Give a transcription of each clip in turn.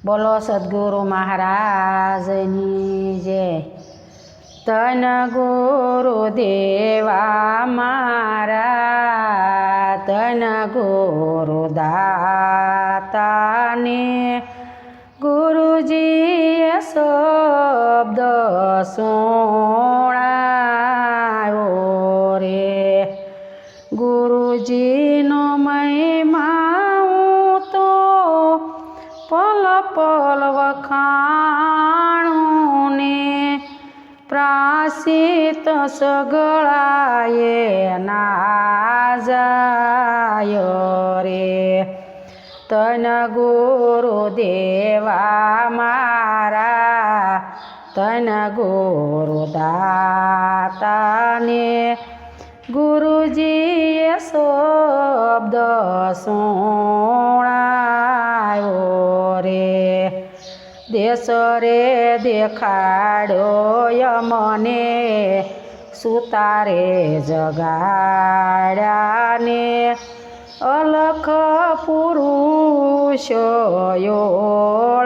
બોલો સદગુરુ મહારાજની જય। તન ગુરુ દેવા મારા, તન ગુરુ દાતાને ગુરુજીએ શબ્દ સુણાવ્યો રે। ગુરુજીનો મહિમા હું તો પલ પલ વખાણું ને, પ્રાસિત સગળાએ ના જાય રે। તન ગુરુ દેવા મારા, તન ગુરુ દાતાને ગુરુજીએ શબ્દ સુણાવ્યો રે। દેશ રે દેખાડ્યો મને, સુતારે જગાડ્યા ને, અલખ પુરુષ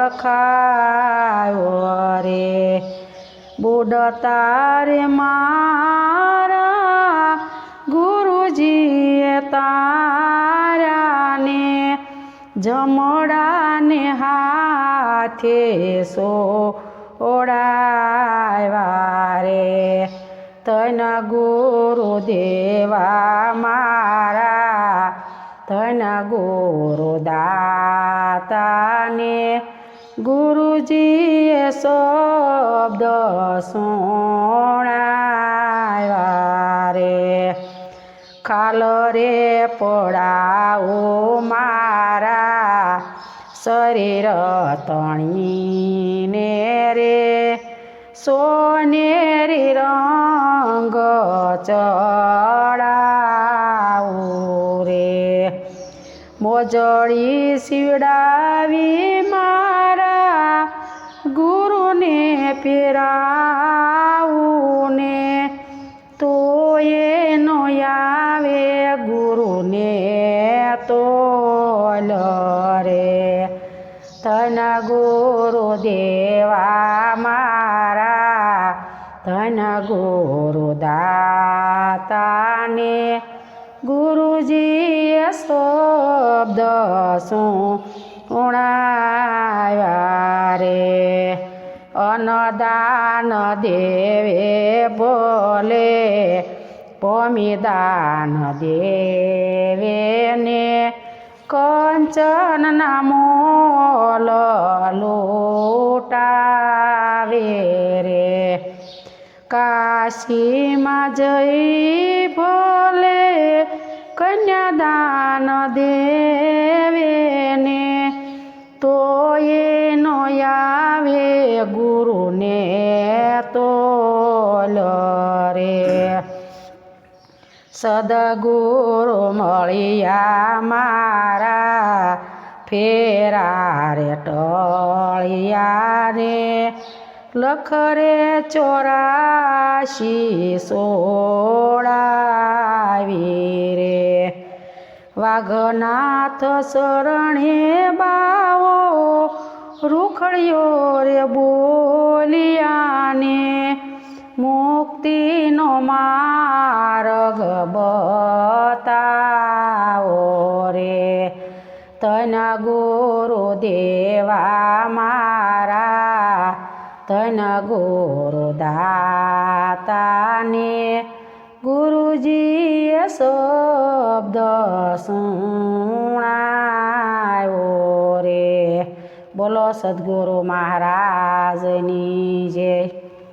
ઓળખાયો રે। બુડતા રે મારા ગુરુજીએ તાર્યા ને, જમડાને હાથે સોડાવ્યા રે। તન ગુરુ દેવા મારા, તન ગુરુ દાતાને ગુરુજીએ શબ્દ સુણાવ્યા રે। ખાલ રે પડાવો મારા શરીર તણીને રે, સોનેરી રંગ ચડાવું રે। મોજડી સીવડાવી મારા ગુરુને પહેરાવું ને, તો એનો આવે ગુરુને તોલ રે। તન ગુરુ દેવા મારા, તન ગુરુ દાતાને ગુરુજીએ શબ્દ સુણાવ્યા રે। અન્નદાન દેવે બોલે, ભૂમિદાન દેવે ને, કંચનના મોલ લૂટાવે રે। કાશીમાં જઈ ભલે કન્યાદાન દેવે ને, તો એનો આવે ગુરુને તોલ રે। સદગુરુ મળ્યા મારા, ફેરા રે ટળિયા રે, લખ રે 84 સોડાવી રે। વાઘનાથ શરણે બાવો, રૂખડ્યો રે બોલિયા ને, મુક્તિનો માર્ગ બતાવો રે। તન ગુરુ દેવા મારા, તન ગુરુ દાતાને ગુરુજીએ શબ્દ સુણાવ્યો રે। બોલો સદગુરુ મહારાજની જય।